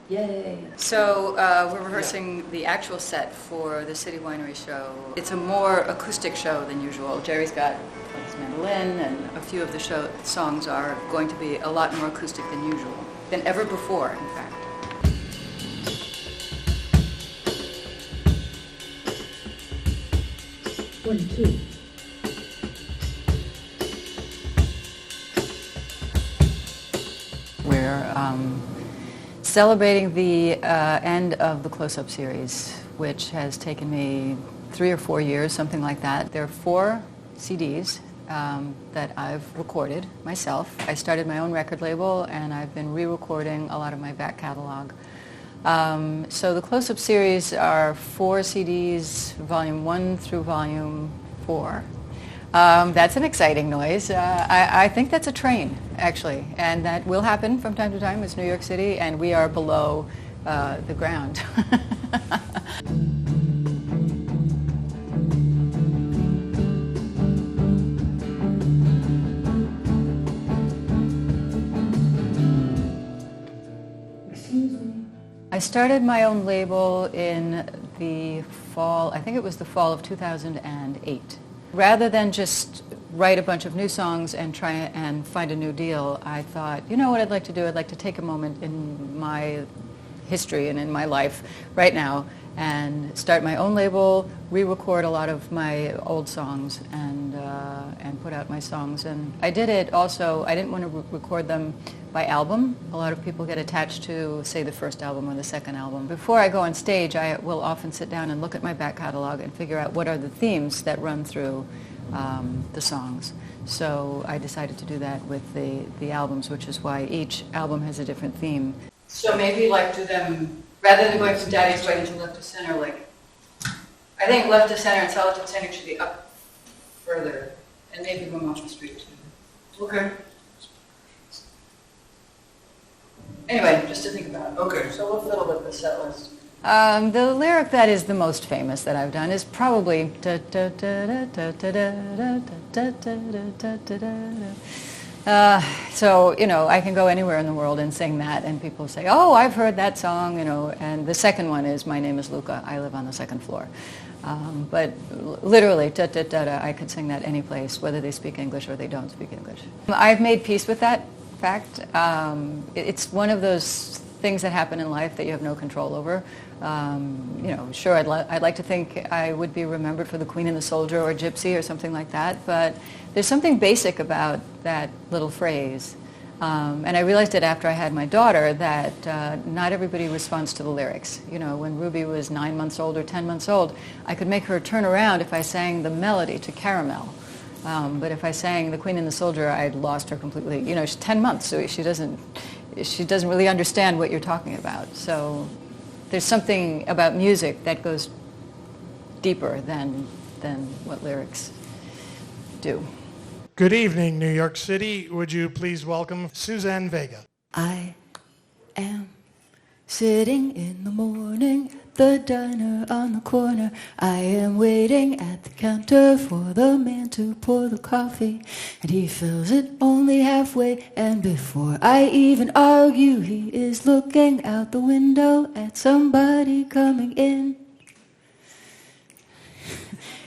Yay. So we're rehearsing the actual set for the City Winery show. It's a more acoustic show than usual. Jerry's got his mandolin, and a few of the show songs are going to be a lot more acoustic than usual, than ever before, in fact. One, two. We're celebrating the end of the Close-Up series, which has taken me 3 or 4 years, something like that. There are 4 CDs that I've recorded myself. I started my own record label, and I've been re-recording a lot of my back catalog. So the Close-Up series are 4 CDs, volume 1 through volume 4. That's an exciting noise. I think that's a train, actually, and that will happen from time to time. It's New York City, and we are below the ground. I started my own label in the fall, I think it was the fall of 2008. Rather than just write a bunch of new songs and try and find a new deal, I thought, you know what I'd like to do? I'd like to take a moment in my history and in my life right now and start my own label, re-record a lot of my old songs, and put out my songs. And I did it also, I didn't want to record them by album. A lot of people get attached to, say, the first album or the second album. Before I go on stage, I will often sit down and look at my back catalog and figure out what are the themes that run through the songs. So I decided to do that with the albums, which is why each album has a different theme. So maybe like do them, rather than going from Daddy's Way into Left to Center, like, I think Left to Center and Solitude Center should be up further, and maybe Move Off the Street too. Okay. Anyway, just to think about. Okay. So we'll fiddle with the set list. The lyric that is the most famous that I've done is probably so, you know, I can go anywhere in the world and sing that, and people say, oh, I've heard that song, you know. And the second one is My Name is Luka, I Live on the Second Floor. But literally, I could sing that any place, whether they speak English or they don't speak English. I've made peace with that fact. It's one of those things that happen in life that you have no control over. You know, sure, I'd like to think I would be remembered for The Queen and the Soldier or Gypsy or something like that, but there's something basic about that little phrase. And I realized it after I had my daughter that not everybody responds to the lyrics. You know, when Ruby was 9 months old or 10 months old, I could make her turn around if I sang the melody to Caramel. But if I sang The Queen and the Soldier, I'd lost her completely. You know, she's 10 months, so she doesn't really understand what you're talking about. So there's something about music that goes deeper than what lyrics do. Good evening, New York City. Would you please welcome Suzanne Vega? I am sitting in the morning at the diner on the corner. I am waiting at the counter for the man to pour the coffee, and he fills it only halfway, and before I even argue, he is looking out the window at somebody coming in.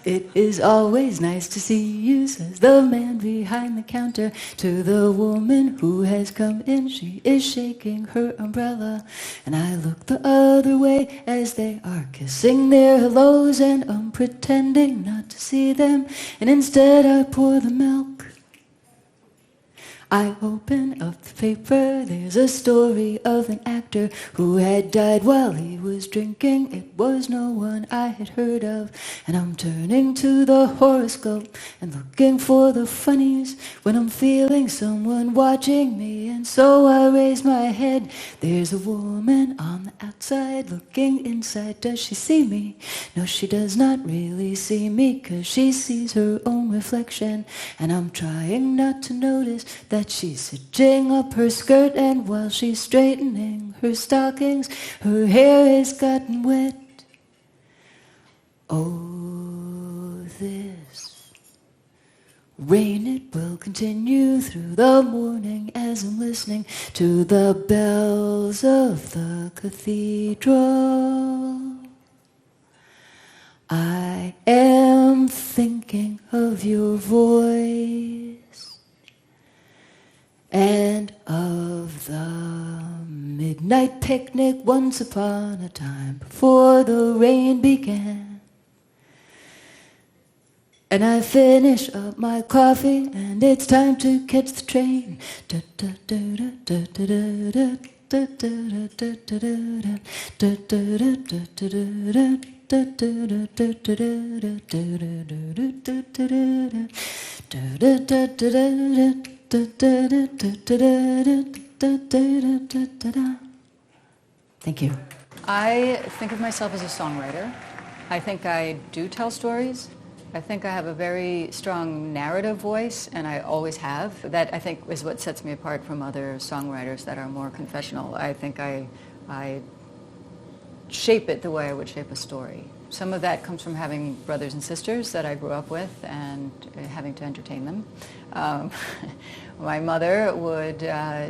It is always nice to see you, says the man behind the counter to the woman who has come in. She is shaking her umbrella, and I look the other way as they are kissing their hellos, and I'm pretending not to see them, and instead I pour the milk. I open up the paper, there's a story of an actor who had died while he was drinking. It was no one I had heard of, and I'm turning to the horoscope and looking for the funnies when I'm feeling someone watching me, and so I raise my head. There's a woman on the outside looking inside. Does she see me? No, she does not really see me, 'cause she sees her own reflection, and I'm trying not to notice that she's stitching up her skirt, and while she's straightening her stockings, her hair has gotten wet. Oh, this Rain, it will continue through the morning as I'm listening to the bells of the cathedral. I am thinking of your voice and of the midnight picnic once upon a time before the rain began. And I finish up my coffee and it's time to catch the train. Thank you. I think of myself as a songwriter. I think I do tell stories. I think I have a very strong narrative voice, and I always have. That, I think, is what sets me apart from other songwriters that are more confessional. I think I shape it the way I would shape a story. Some of that comes from having brothers and sisters that I grew up with and having to entertain them. My mother would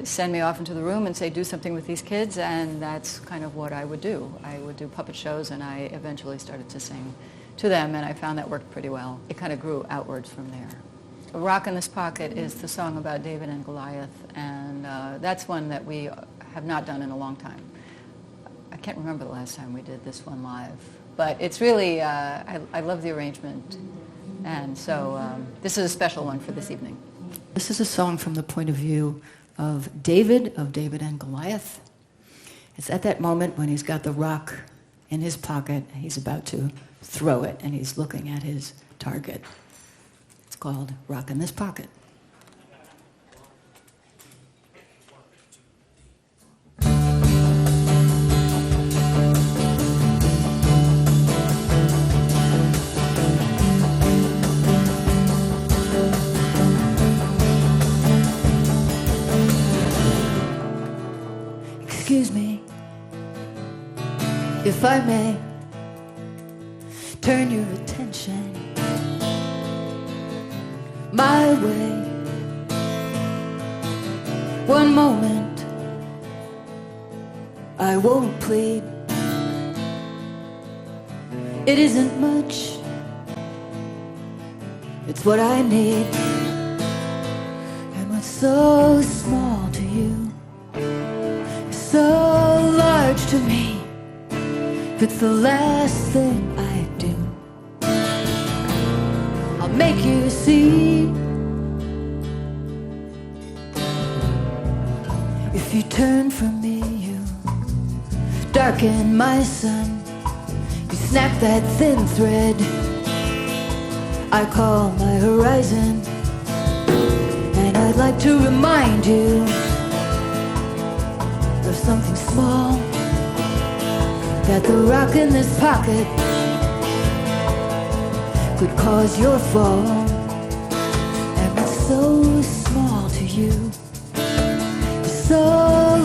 send me off into the room and say, do something with these kids, and that's kind of what I would do. I would do puppet shows, and I eventually started to sing to them, and I found that worked pretty well. It kind of grew outwards from there. Rock in This Pocket is the song about David and Goliath, and that's one that we have not done in a long time. I can't remember the last time we did this one live, but it's really, I love the arrangement, and so this is a special one for this evening. This is a song from the point of view of David and Goliath. It's at that moment when he's got the rock in his pocket, and he's about to throw it, and he's looking at his target. It's called Rock in This Pocket. Excuse me, if I may turn your attention my way. One moment, I won't plead. It isn't much, it's what I need. And what's so small to you is so large to me. If it's the last thing I do, I'll make you see. If you turn from me, you darken my sun. You snap that thin thread I call my horizon. And I'd like to remind you of something small, that the rock in this pocket could cause your fall. And what's so small to you is so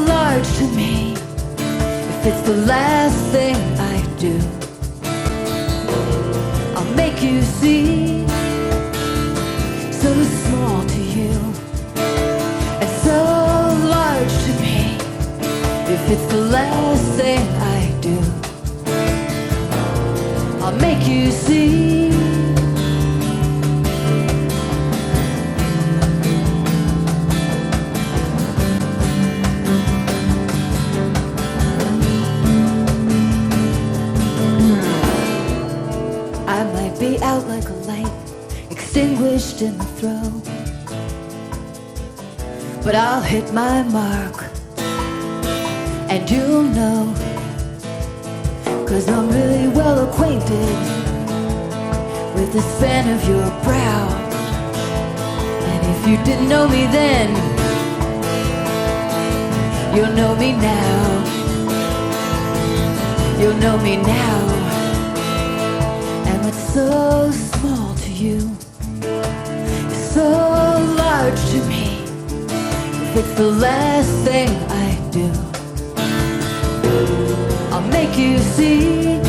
large to me. If it's the last thing I do, I'll make you see. So small to you and so large to me. If it's the last thing I do, I'll make you see. I might be out like a light, extinguished in the throw, but I'll hit my mark, and you'll know, 'cause I'm really well acquainted with the span of your brow. And if you didn't know me then, you'll know me now. You'll know me now. And what's so small to you is so large to me. If it's the last thing I do, I'll make you see.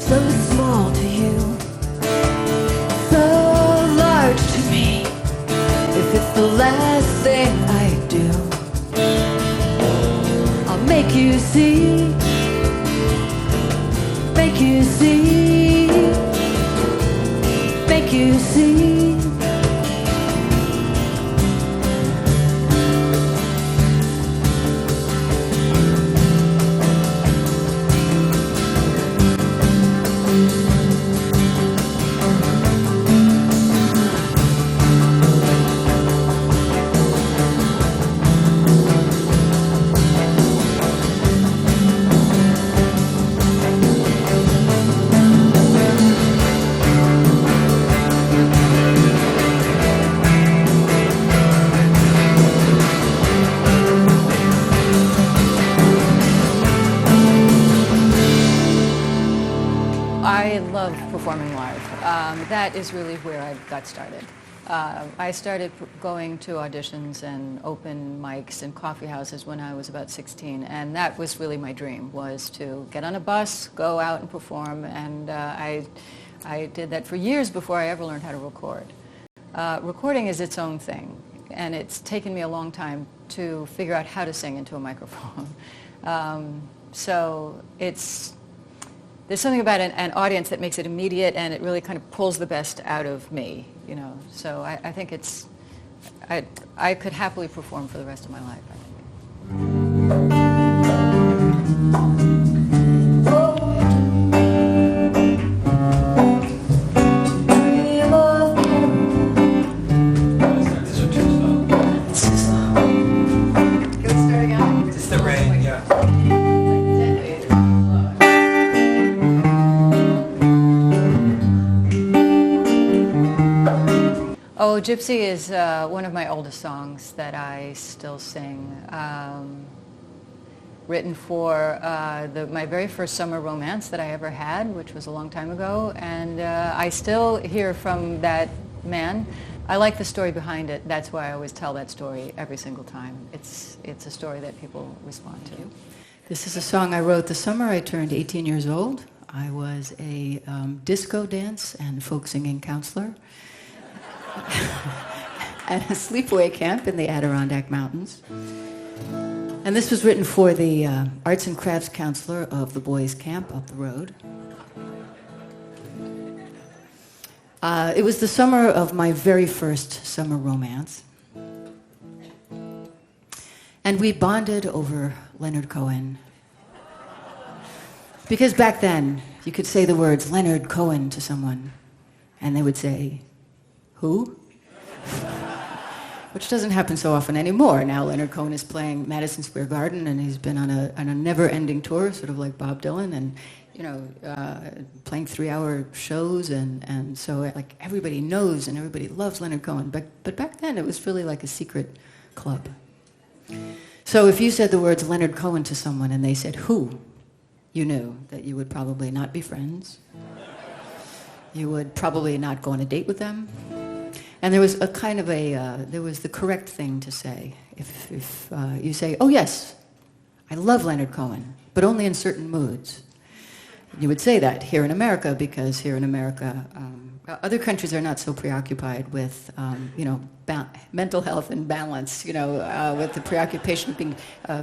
So small to you, so large see, make you see, make you see. I love performing live. That is really where I got started. I started going to auditions and open mics and coffee houses when I was about 16, and that was really my dream, was to get on a bus, go out and perform, and I did that for years before I ever learned how to record. Recording is its own thing, and it's taken me a long time to figure out how to sing into a microphone. So there's something about an audience that makes it immediate, and it really kind of pulls the best out of me, you know. So I think I could happily perform for the rest of my life, I think. Oh, Gypsy is one of my oldest songs that I still sing. Written for my very first summer romance that I ever had, which was a long time ago, and I still hear from that man. I like the story behind it. That's why I always tell that story every single time. It's a story that people respond to. This is a song I wrote the summer I turned 18 years old. I was a disco dance and folk singing counselor at a sleepaway camp in the Adirondack Mountains. And this was written for the arts and crafts counselor of the boys' camp up the road. It was the summer of my very first summer romance. And we bonded over Leonard Cohen. Because back then, you could say the words Leonard Cohen to someone, and they would say, "Who?" Which doesn't happen so often anymore. Now Leonard Cohen is playing Madison Square Garden, and he's been on a never-ending tour, sort of like Bob Dylan, and playing 3-hour shows, and so like everybody knows and everybody loves Leonard Cohen. But back then it was really like a secret club. So if you said the words Leonard Cohen to someone and they said "Who?", you knew that you would probably not be friends. You would probably not go on a date with them. And there was a kind of there was the correct thing to say. If you say, "Oh yes, I love Leonard Cohen, but only in certain moods." You would say that here in America, because here in America, other countries are not so preoccupied with, mental health and balance, with the preoccupation of being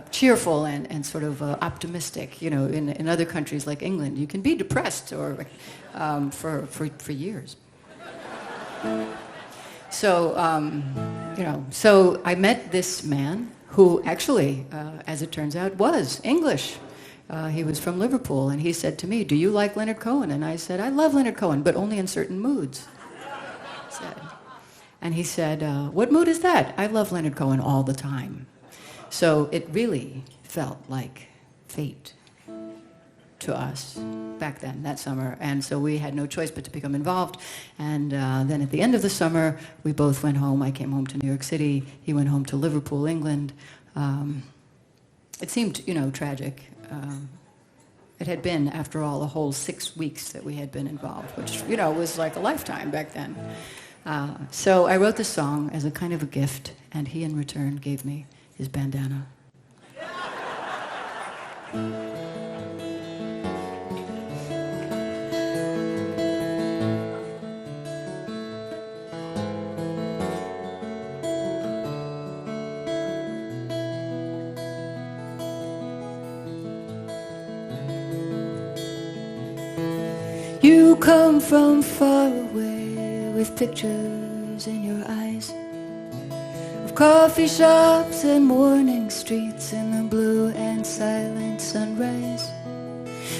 cheerful and sort of optimistic. In other countries like England, you can be depressed or for years. So, so I met this man who actually, as it turns out, was English. He was from Liverpool, and he said to me, "Do you like Leonard Cohen?" And I said, "I love Leonard Cohen, but only in certain moods." And he said, "What mood is that?" "I love Leonard Cohen all the time." So it really felt like fate to us back then, that summer. And so we had no choice but to become involved. And then at the end of the summer, we both went home. I came home to New York City. He went home to Liverpool, England. It seemed, tragic. It had been, after all, a whole 6 weeks that we had been involved, which, was like a lifetime back then. So I wrote this song as a kind of a gift, and he in return gave me his bandana. You come from far away with pictures in your eyes of coffee shops and morning streets in the blue and silent sunrise.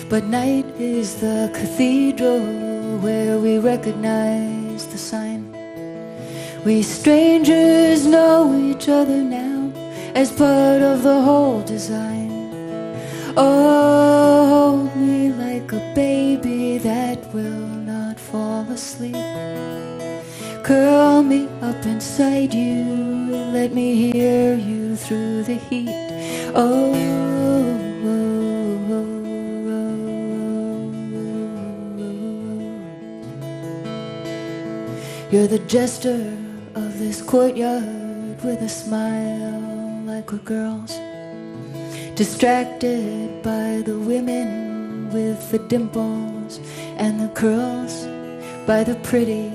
But night is the cathedral where we recognize the sign. We strangers know each other now as part of the whole design. Oh, hold me like a baby that will not fall asleep. Curl me up inside you, let me hear you through the heat. Oh, oh, oh, oh. You're the jester of this courtyard with a smile like a girl's, distracted by the women with the dimples and the curls, by the pretty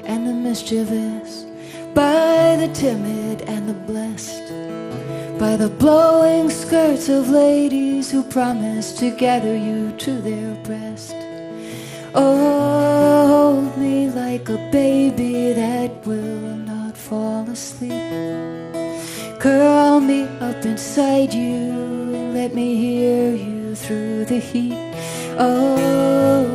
and the mischievous, by the timid and the blessed, by the blowing skirts of ladies who promise to gather you to their breast. Oh, hold me like a baby that will not fall asleep. Curl me up inside you, let me hear you through the heat. Oh,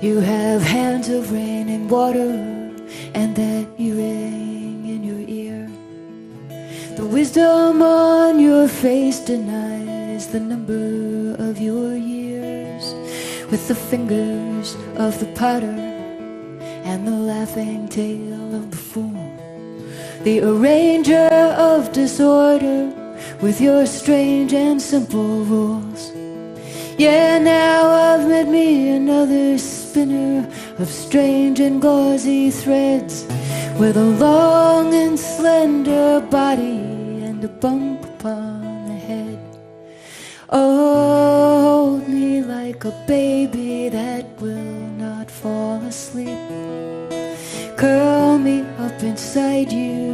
you have hands of rain and water, and that earring in your ear. The wisdom on your face denies the number of your years. With the fingers of the potter and the laughing tail of the fool, the arranger of disorder with your strange and simple rules. Yeah, now I've met me another spinner of strange and gauzy threads, with a long and slender body and a bump upon the head. Oh, hold me like a baby that will not fall asleep. Curl me up inside you,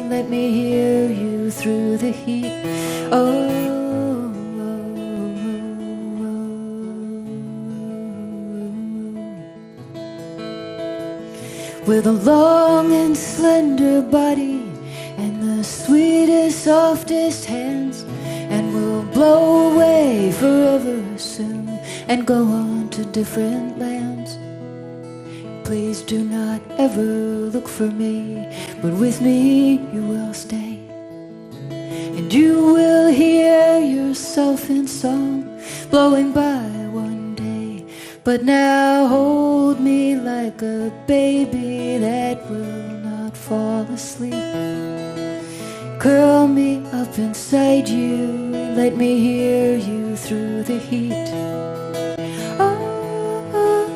let me hear you through the heat. Oh, with a long and slender body and the sweetest, softest hands, and we'll blow away forever soon and go on to different lands. Please do not ever look for me, but with me you will stay, and you will hear yourself in song blowing by one day. But now hold me like a baby that will not fall asleep. Curl me up inside you, let me hear you through the heat. Oh, oh, oh,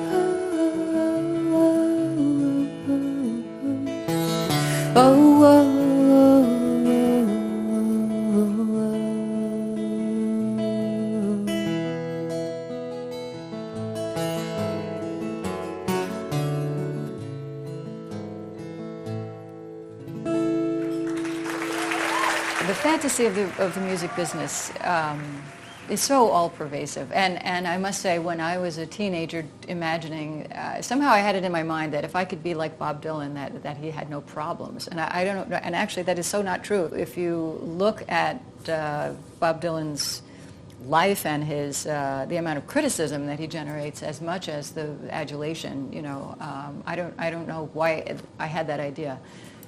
oh, oh. The fantasy of the music business is so all-pervasive. And I must say, when I was a teenager imagining, somehow I had it in my mind that if I could be like Bob Dylan, that he had no problems. And I don't know, and actually that is so not true. If you look at Bob Dylan's life and his the amount of criticism that he generates, as much as the adulation, you know, I don't know why I had that idea.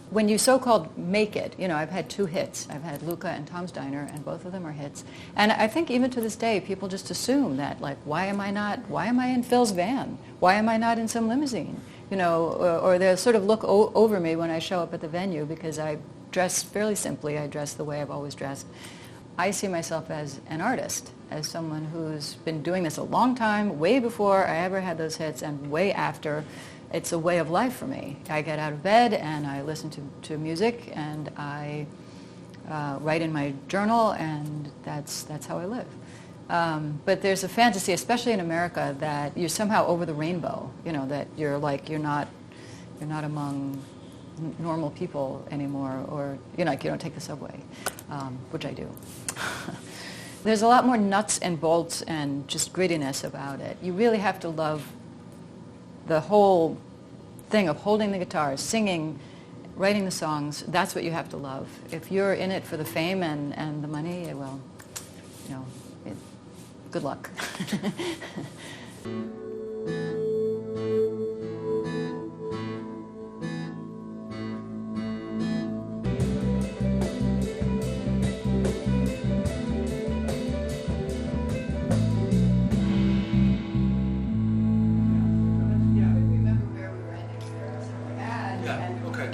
When you so-called make it, you know, I've had 2 hits. I've had Luka and Tom's Diner, and both of them are hits. And I think even to this day, people just assume that, like, why am I in Phil's van? Why am I not in some limousine? You know, or they'll sort of look over me when I show up at the venue because I dress fairly simply. I dress the way I've always dressed. I see myself as an artist, as someone who's been doing this a long time, way before I ever had those hits and way after. It's a way of life for me. I get out of bed and I listen to music and I write in my journal, and that's how I live. But there's a fantasy, especially in America, that you're somehow over the rainbow. You know, that you're not among normal people anymore, or like you don't take the subway. which I do. There's a lot more nuts and bolts and just grittiness about it. You really have to love the whole thing of holding the guitar, singing, writing the songs. That's what you have to love. If you're in it for the fame and the money, well, good luck.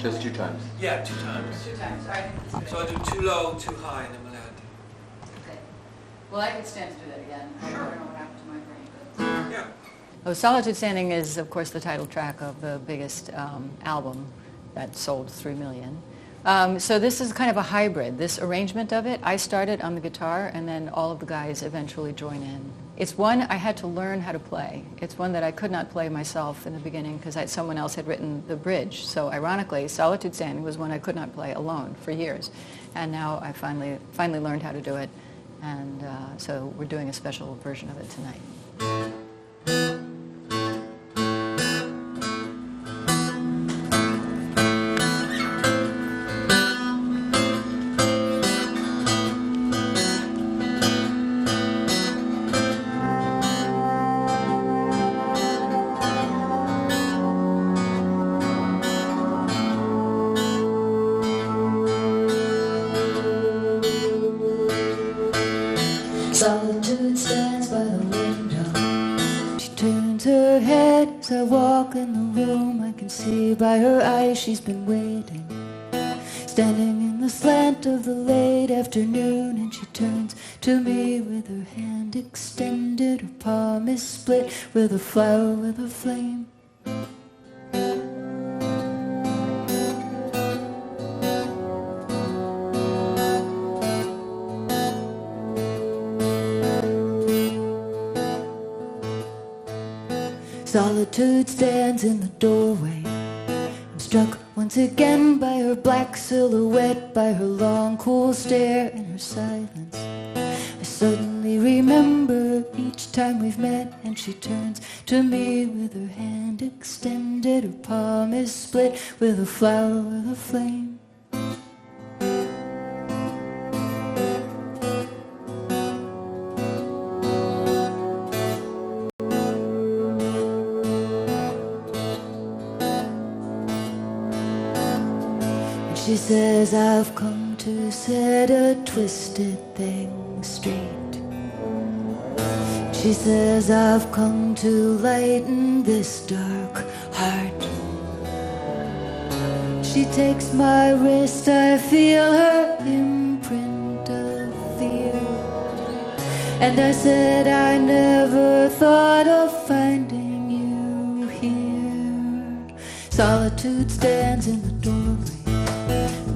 Just 2 times. Yeah, 2 times. 2 times, all right. So I'll do too low, too high, and then we'll add. Okay. Well, I can stand to do that again. I don't know what happened to my brain. Yeah. Oh, Solitude Standing is, of course, the title track of the biggest album that sold 3 million. So this is kind of a hybrid. This arrangement of it, I started on the guitar, and then all of the guys eventually join in. It's one I had to learn how to play. It's one that I could not play myself in the beginning because someone else had written the bridge. So ironically, Solitude Standing was one I could not play alone for years. And now I finally learned how to do it. And so we're doing a special version of it tonight. Solitude stands by the window. She turns her head as I walk in the room. I can see by her eyes she's been waiting, standing in the slant of the late afternoon. And she turns to me with her hand extended. Her palm is split with a flower with a flame. Solitude stands in the doorway. I'm struck once again by her black silhouette, by her long, cool stare and her silence. I suddenly remember each time we've met, and she turns to me with her hand extended. Her palm is split with a flower with a flame. She says, I've come to set a twisted thing straight. She says, I've come to lighten this dark heart. She takes my wrist, I feel her imprint of fear. And I said, I never thought of finding you here. Solitude stands in the doorway.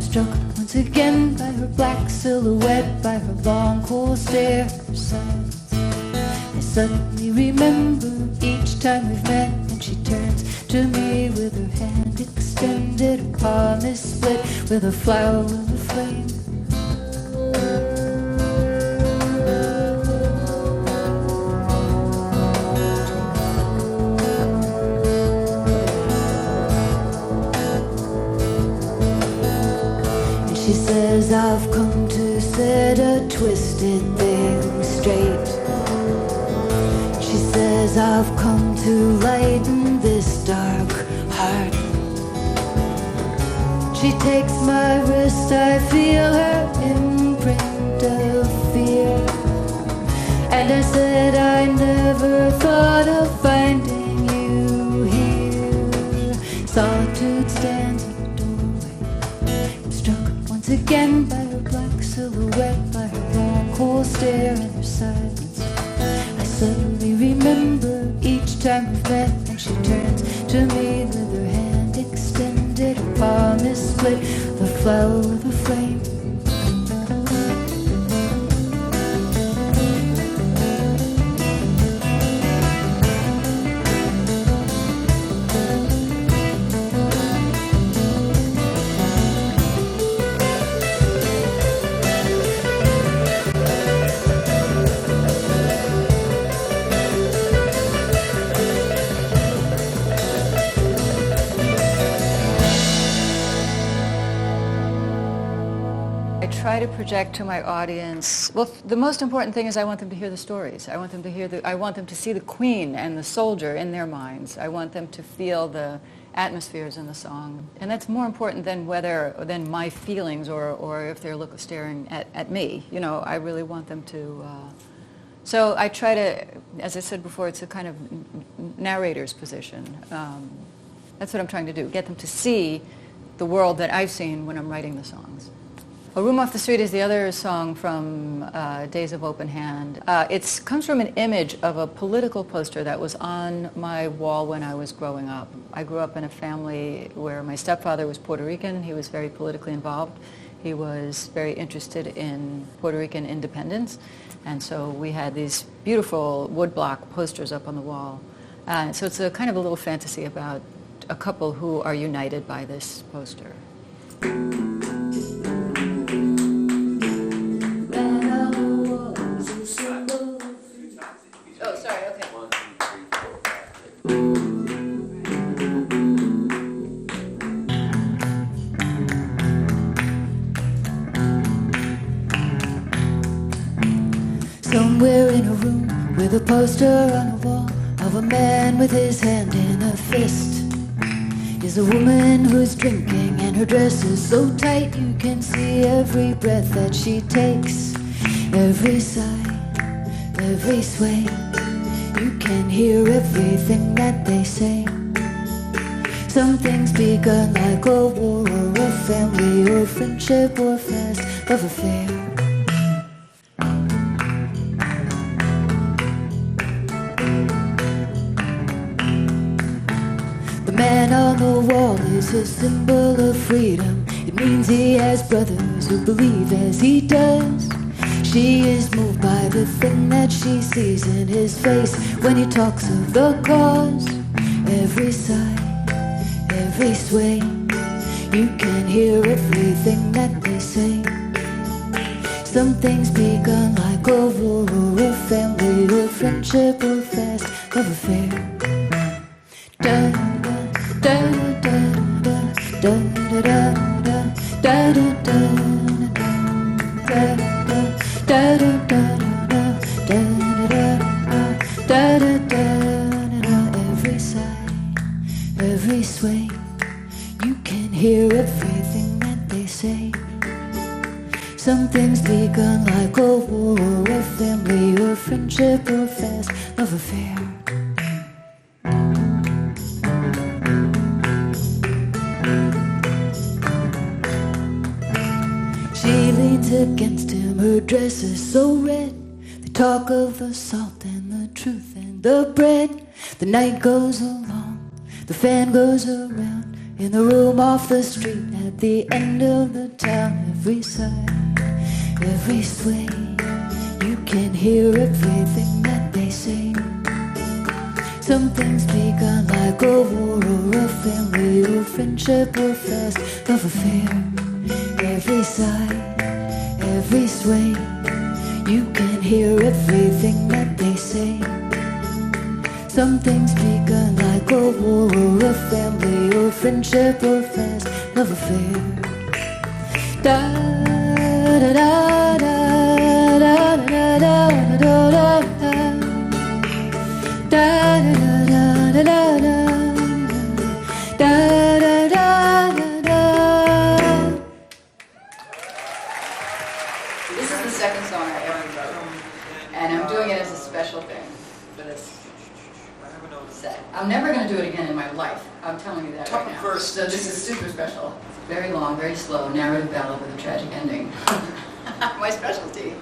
Struck once again by her black silhouette, by her long, cool stare, her silence. I suddenly remember each time we've met, and she turns to me with her hand extended. Her palm is split with a flower with a flame. She says, I've come to set a twisted thing straight. She says, I've come to lighten this dark heart. She takes my wrist, I feel her imprint of fear. And I said, I never thought of finding you here. Solitude stands at the doorway. I'm struck once again by her black silhouette, by her long, cool stare and her silence. I suddenly remember each time we've met, and she turns to me with her hand extended. Her palm is split, the flower with a flame. project to my audience, well, the most important thing is I want them to hear the stories. I want them to I want them to see the queen and the soldier in their minds. I want them to feel the atmospheres in the song. And that's more important than my feelings or if they're staring at me. You know, I really want them to... So I try to, as I said before, it's a kind of narrator's position. That's what I'm trying to do, get them to see the world that I've seen when I'm writing the songs. A Room Off the Street is the other song from Days of Open Hand. It comes from an image of a political poster that was on my wall when I was growing up. I grew up in a family where my stepfather was Puerto Rican. He was very politically involved. He was very interested in Puerto Rican independence. And so we had these beautiful woodblock posters up on the wall. So it's a kind of a little fantasy about a couple who are united by this poster. Oh, sorry, okay. 1, 2, 3, 4, 5. Somewhere in a room with a poster on a wall of a man with his hand in a fist is a woman who's drinking, and her dress is so tight you can see every breath that she takes, every sigh, every sway. You can hear everything that they say. Something's begun like a war or a family or friendship or fast love affair. The man on the wall is a symbol of freedom. It means he has brothers who believe as he does. She is moved by the thing that she sees in his face when he talks of the cause. Every sigh, every sway, you can hear everything that they say. Something's begun like a war or a family or friendship or fast love affair. Da da da da da da da da da da da da da da da. Every sigh, every sway, you can hear everything that they say. Something's begun like a war or a family or friendship or fast love affair. She leans against him, her dress is so red. They talk of the salt and the truth and the bread. The night goes along, the fan goes around in the room off the street at the end of the town. Every sigh, every sway, you can hear everything that they say. Something's begun like a war or a family or friendship or fast love affair. Every sigh, every sway, you can hear everything that they say. Something's begun like a war or a family or friendship or fast love affair. Da da da da da da da da da da da da da da. This is the second song I ever wrote, and I'm doing it as a special thing for this set. I'm never going to do it again in my life. I'm telling you that right now. First. So this is super special. It's very long, very slow, narrative ballad with a tragic ending. My specialty.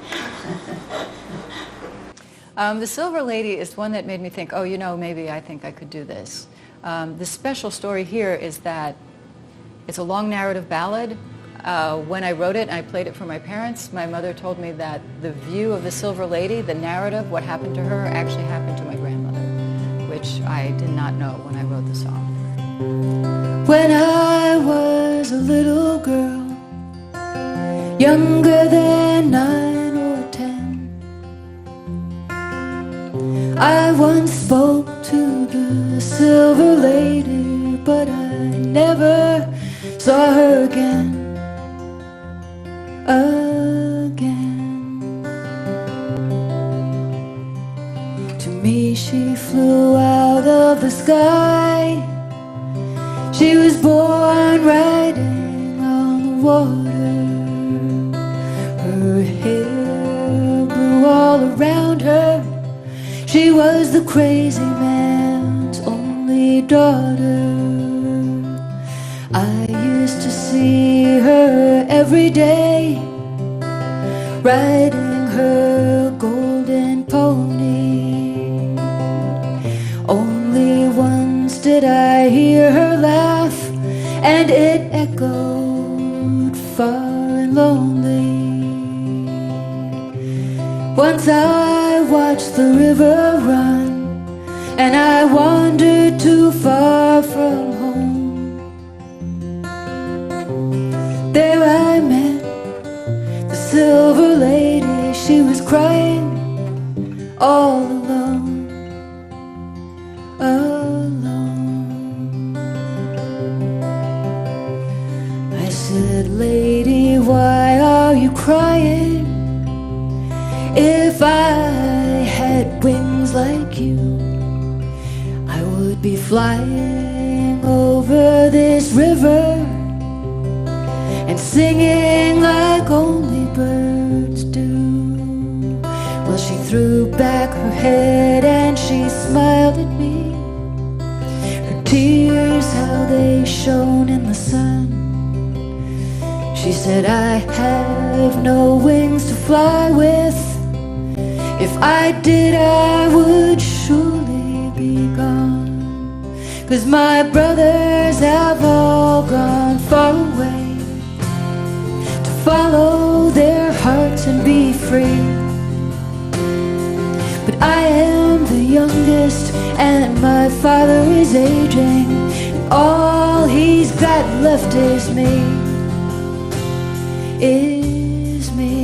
The Silver Lady is one that made me think, oh, you know, maybe I think I could do this. The special story here is that it's a long narrative ballad. When I wrote it and I played it for my parents, my mother told me that the view of the Silver Lady, the narrative, what happened to her, actually happened to my grandmother, which I did not know when I wrote the song. When I was a little girl, younger than 9 or 10, I once spoke to the Silver Lady, but I never saw her again. To me she flew out of the sky. She was born riding on the water. Her hair blew all around her. She was the crazy man's only daughter. I used to see her every day, riding her golden pony. Only once did I hear her laugh, and it echoed far and lonely. Once I watched the river run, and I wandered too far from home. There I met the silver lady. She was crying all alone, alone. I said, lady, why are you crying? If I had wings like you, I would be flying over this river and singing like only birds do. Well, she threw back her head and she smiled at me. Her tears, how they shone in the sun. She said, I have no wings to fly with. If I did, I would surely be gone. 'Cause my brothers have all gone far away to follow their hearts and be free. But I am the youngest and my father is aging, and all he's got left is me, is me.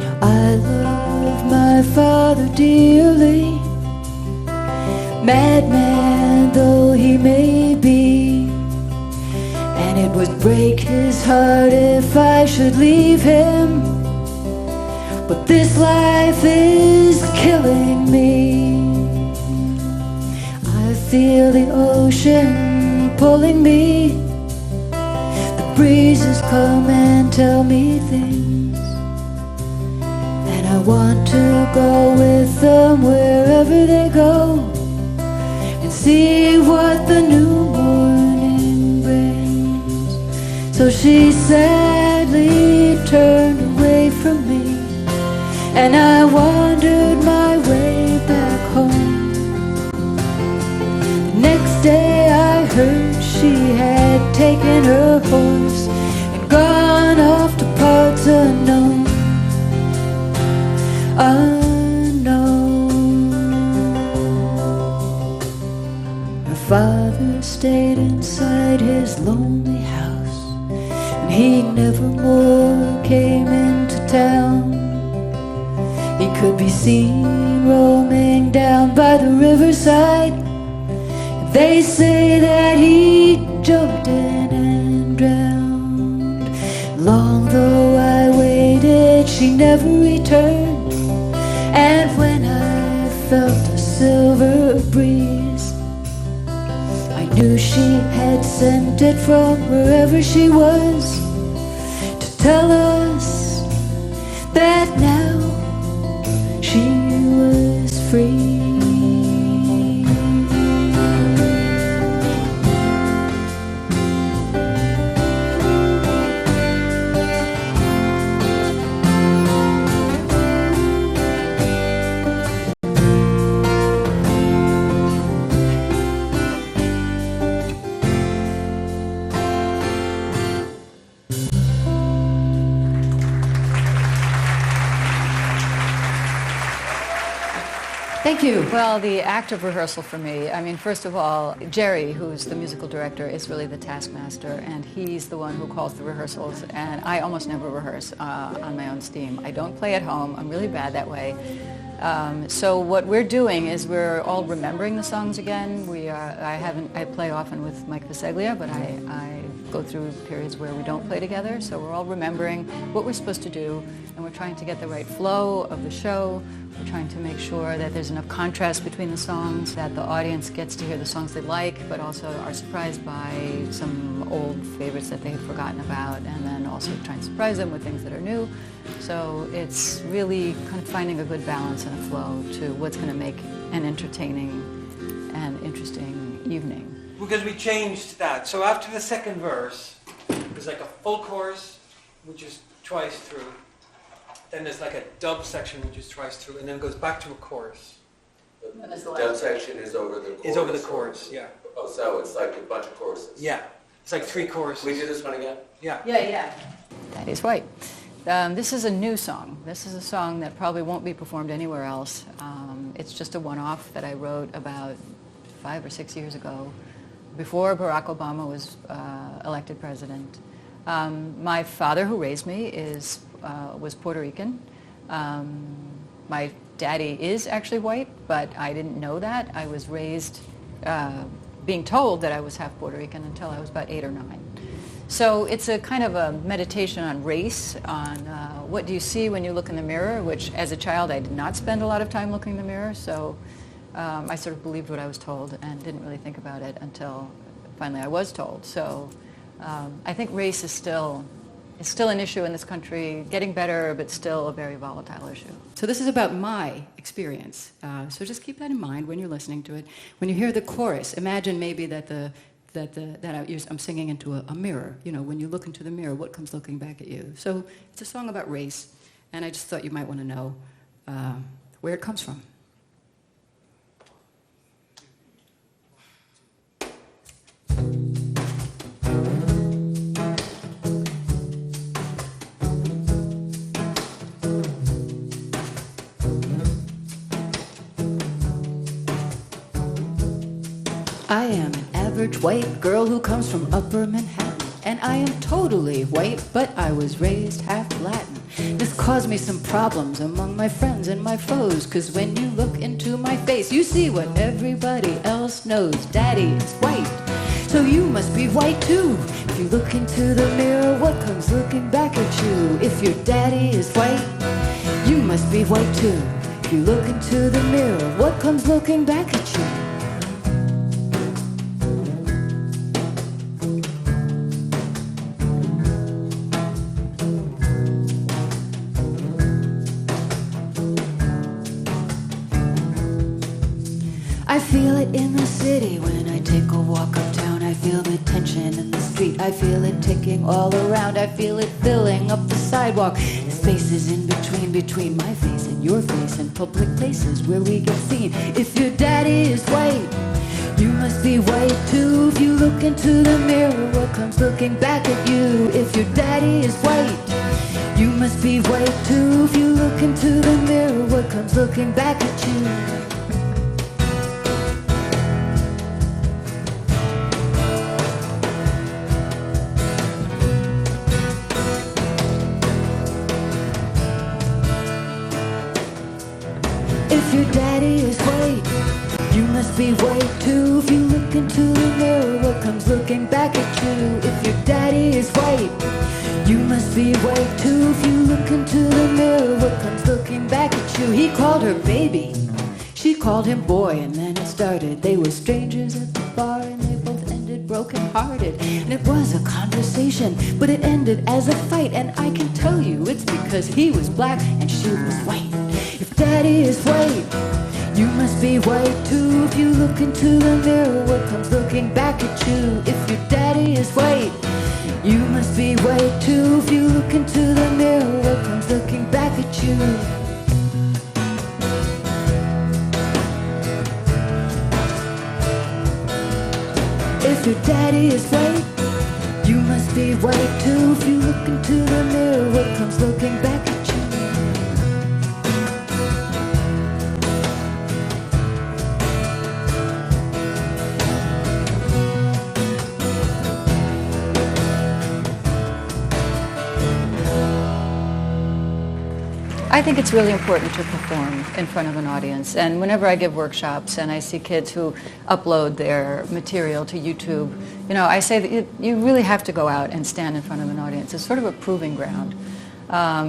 Now I love my father dearly, madman though he may be, and it would break his heart if I should leave him. But this life is killing me. I feel the ocean pulling me. The breezes come and tell me things, and I want to go with them wherever they go, and see what the new morning brings. So she sadly turned away from me, and I wandered my way back home. The next day I heard she had taken her horse and gone off to parts unknown, unknown. Her father stayed inside his lonely house, and he never more came into town. He could be seen roaming down by the riverside. They say that he jumped in and drowned. Long though I waited, she never returned. And when I felt a silver breeze, I knew she had sent it from wherever she was to tell us that now she was free. Thank you. Well, the act of rehearsal for me, I mean, first of all, Jerry, who's the musical director, is really the taskmaster, and he's the one who calls the rehearsals, and I almost never rehearse on my own steam. I don't play at home. I'm really bad that way. So what we're doing is we're all remembering the songs again. I play often with Mike Viseglia, but I go through periods where we don't play together, so we're all remembering what we're supposed to do, and we're trying to get the right flow of the show. We're trying to make sure that there's enough contrast between the songs, that the audience gets to hear the songs they like, but also are surprised by some old favorites that they've forgotten about, and then also trying to surprise them with things that are new. So it's really kind of finding a good balance and a flow to what's going to make an entertaining and interesting evening. Because we changed that. So after the second verse, there's like a full chorus, which is twice through. Then there's like a dub section, which is twice through, and then it goes back to a chorus. The dub section is over the chorus. It's over the chorus, yeah. Oh, so it's like a bunch of choruses. Yeah. It's like 3 choruses. We do this one again? Yeah. Yeah. Daddy's White. This is a new song. This is a song that probably won't be performed anywhere else. It's just a one-off that I wrote about 5 or 6 years ago, before Barack Obama was elected president. My father, who raised me, was Puerto Rican. My daddy is actually white, but I didn't know that. I was raised being told that I was half Puerto Rican until I was about 8 or 9. So it's a kind of a meditation on race, on what do you see when you look in the mirror, which as a child I did not spend a lot of time looking in the mirror, so I sort of believed what I was told and didn't really think about it until finally I was told. So I think race is still an issue in this country, getting better, but still a very volatile issue. So this is about my experience. So just keep that in mind when you're listening to it. When you hear the chorus, imagine maybe that I'm singing into a mirror. You know, when you look into the mirror, what comes looking back at you? So it's a song about race, and I just thought you might want to know where it comes from. I am an average white girl who comes from Upper Manhattan, and I am totally white, but I was raised half Latin. This caused me some problems among my friends and my foes, 'cause when you look into my face, you see what everybody else knows. Daddy is white, so you must be white too. If you look into the mirror, what comes looking back at you? If your daddy is white, you must be white too. If you look into the mirror, what comes looking back at you? I feel it in the city when I take a walk uptown. I feel the tension in the street. I feel it ticking all around. I feel it filling up the sidewalk. The spaces in between my face and your face, in public places where we get seen. If your daddy is white, you must be white too. If you look into the mirror, what comes looking back at you? If your daddy is white, you must be white too. If you look into the mirror, what comes looking back at you? If your daddy is white, you must be white too. If you look into the mirror, what comes looking back at you? If your daddy is white, you must be white too. If you look into the mirror, what comes looking back at you? He called her baby, she called him boy, and then it started. They were strangers at the bar, and they both ended broken-hearted. And it was a conversation, but it ended as a fight. And I can tell you it's because he was black and she was white. If daddy is white, you must be white too. If you look into the mirror, what comes looking back at you? If your daddy is white, you must be white too. If you look into the mirror, what comes looking back at you? If your daddy is white, you must be white too. If you look into the mirror, what comes looking back at you? I think it's really important to perform in front of an audience. And whenever I give workshops and I see kids who upload their material to YouTube, you know, I say that you really have to go out and stand in front of an audience. It's sort of a proving ground.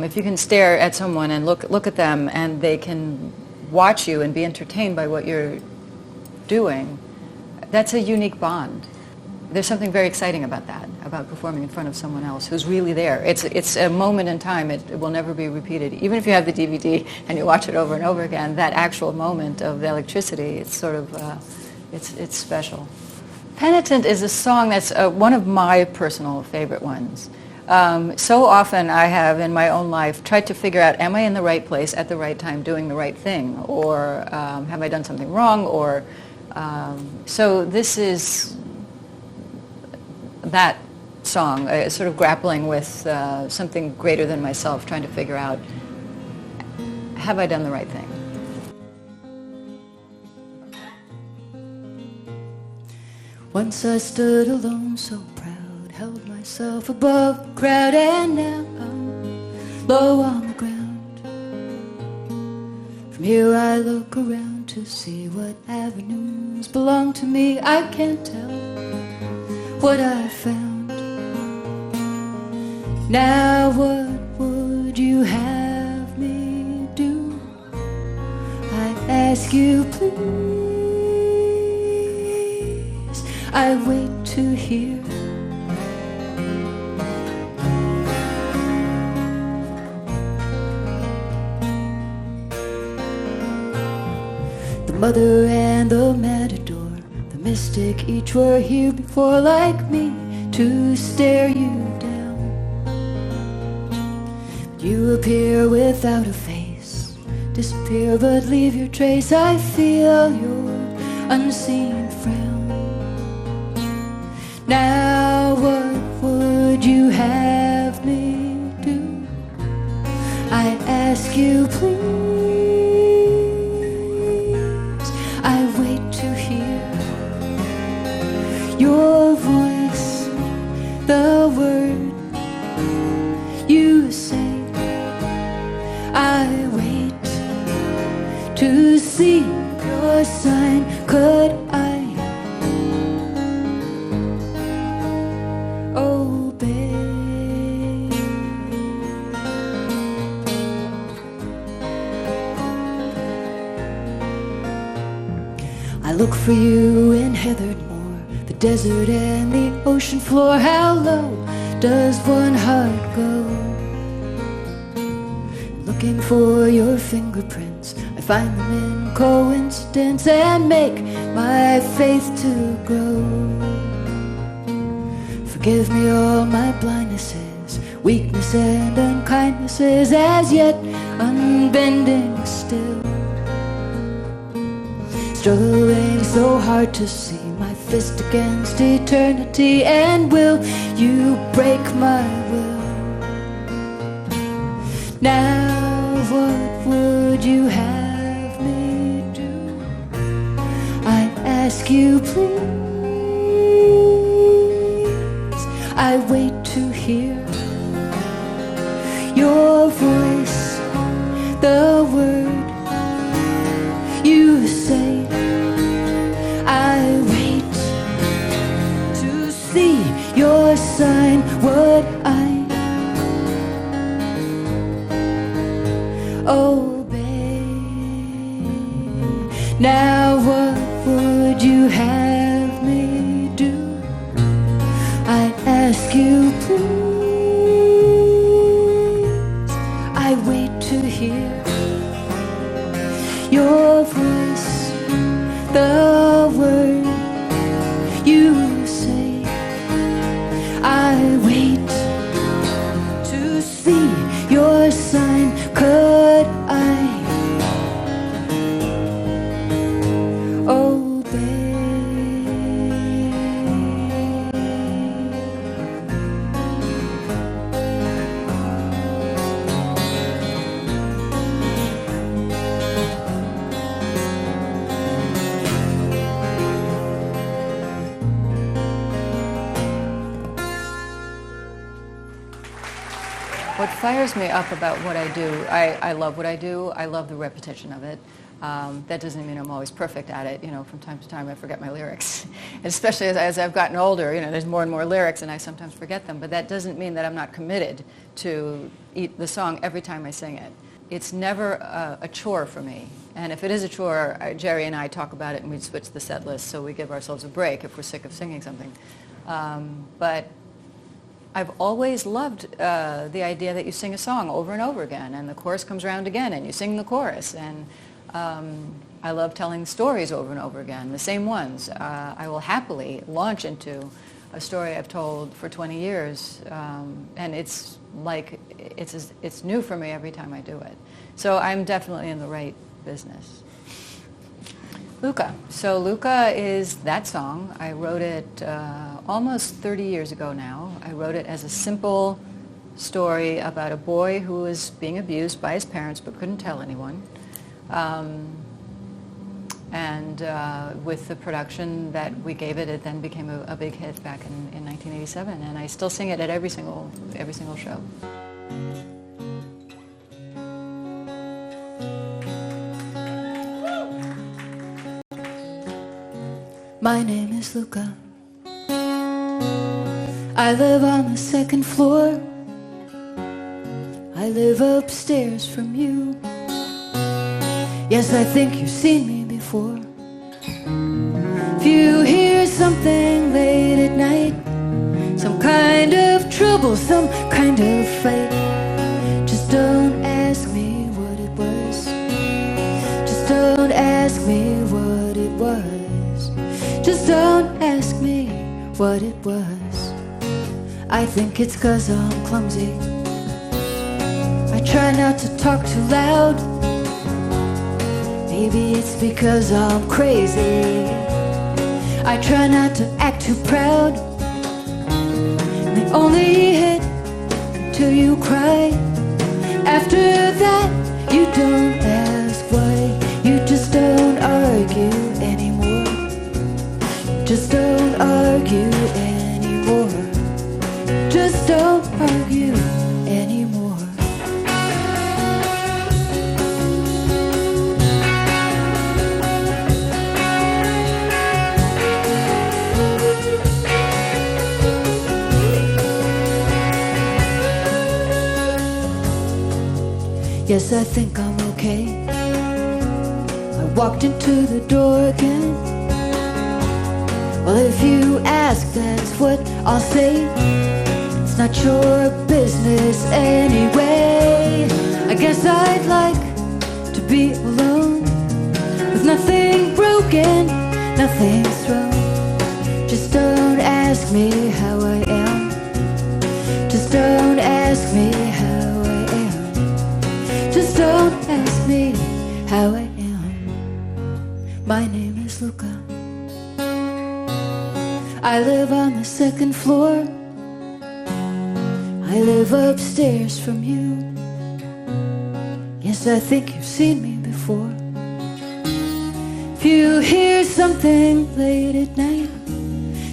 If you can stare at someone and look at them and they can watch you and be entertained by what you're doing, that's a unique bond. There's something very exciting about that, about performing in front of someone else who's really there. It's a moment in time. It will never be repeated. Even if you have the DVD and you watch it over and over again, that actual moment of the electricity, it's sort of, it's special. Penitent is a song that's one of my personal favorite ones. So often I have in my own life tried to figure out, am I in the right place at the right time doing the right thing? Or have I done something wrong? Or so this is that song, sort of grappling with something greater than myself, trying to figure out, have I done the right thing? Once I stood alone, so proud, held myself above the crowd, and now I'm low on the ground. From here I look around to see what avenues belong to me. I can't tell what I found. Now what would you have me do? I ask you please. I wait to hear. The mother and the matador, the mystic, each were here before like me to stare you down. But you appear without a face, disappear but leave your trace. I feel your unseen frown. Now what would you have me do? I ask you please. I wait to hear your voice, the word you say. I wait to see your sign. Could I obey? I look for you in heathered moor, the desert and the ocean floor. How low does one heart go? Looking for your fingerprints, I find them in coincidence and make my faith to grow. Forgive me all my blindnesses, weakness and unkindnesses, as yet unbending still. Struggling so hard to see my fist against eternity, and will you break my will? Now what would you have me do? I ask you please. I wait to hear your voice, the word you say. I wait to see your sign. Would I obey? Now what would you have me do? I ask you please. I wait to hear your voice, the word you say. I wait to see your sign. Could I obey? fires me up about what I do, I love what I do. I love the repetition of it. That doesn't mean I'm always perfect at it. You know, from time to time I forget my lyrics. And especially as I've gotten older, you know, there's more and more lyrics and I sometimes forget them. But that doesn't mean that I'm not committed to eat the song every time I sing it. It's never a chore for me. And if it is a chore, Jerry and I talk about it and we switch the set list so we give ourselves a break if we're sick of singing something. But I've always loved the idea that you sing a song over and over again and the chorus comes around again and you sing the chorus. And I love telling stories over and over again, the same ones. I will happily launch into a story I've told for 20 years, and it's like, it's new for me every time I do it. So I'm definitely in the right business. Luka. So Luka is that song. I wrote it almost 30 years ago now. I wrote it as a simple story about a boy who was being abused by his parents but couldn't tell anyone. With the production that we gave it, it then became a big hit back in 1987, and I still sing it at every single show. My name is Luka. I live on the second floor. I live upstairs from you. Yes, I think you've seen me before. If you hear something late at night, some kind of trouble, some kind of fight, just don't ask me what it was. Just don't ask me what it was. Just don't ask me what it was. I think it's 'cause I'm clumsy. I try not to talk too loud. Maybe it's because I'm crazy. I try not to act too proud. They only hit till you cry. After that, you don't ask why. You just don't argue anymore. Just don't argue anymore. Just don't argue anymore. Yes, I think I'm okay. I walked into the door again. Well, if you ask, that's what I'll say. It's not your business anyway. I guess I'd like to be alone, with nothing broken, nothing's wrong. Just don't ask me how I am. Just don't ask me how I am. Just don't ask me how I am. My name is Luka. I live on the second floor. I live upstairs from you. Yes, I think you've seen me before. If you hear something late at night,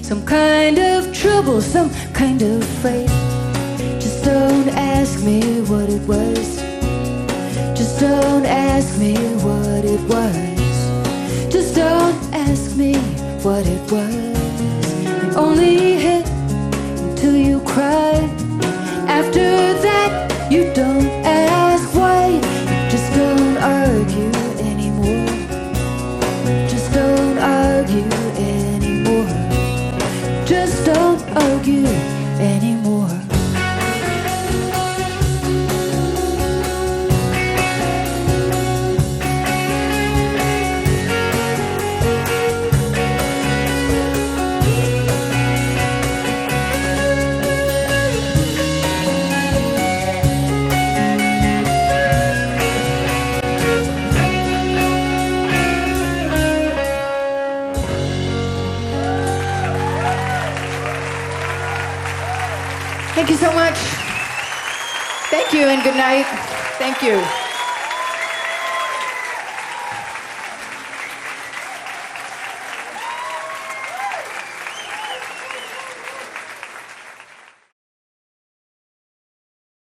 some kind of trouble, some kind of fight, just don't ask me what it was. Just don't ask me what it was. Just don't ask me what it was. It only hit until you cry. After that, you don't ask why. You just don't argue anymore. Just don't argue anymore. Just don't argue anymore. Thank you so much. Thank you and good night. Thank you.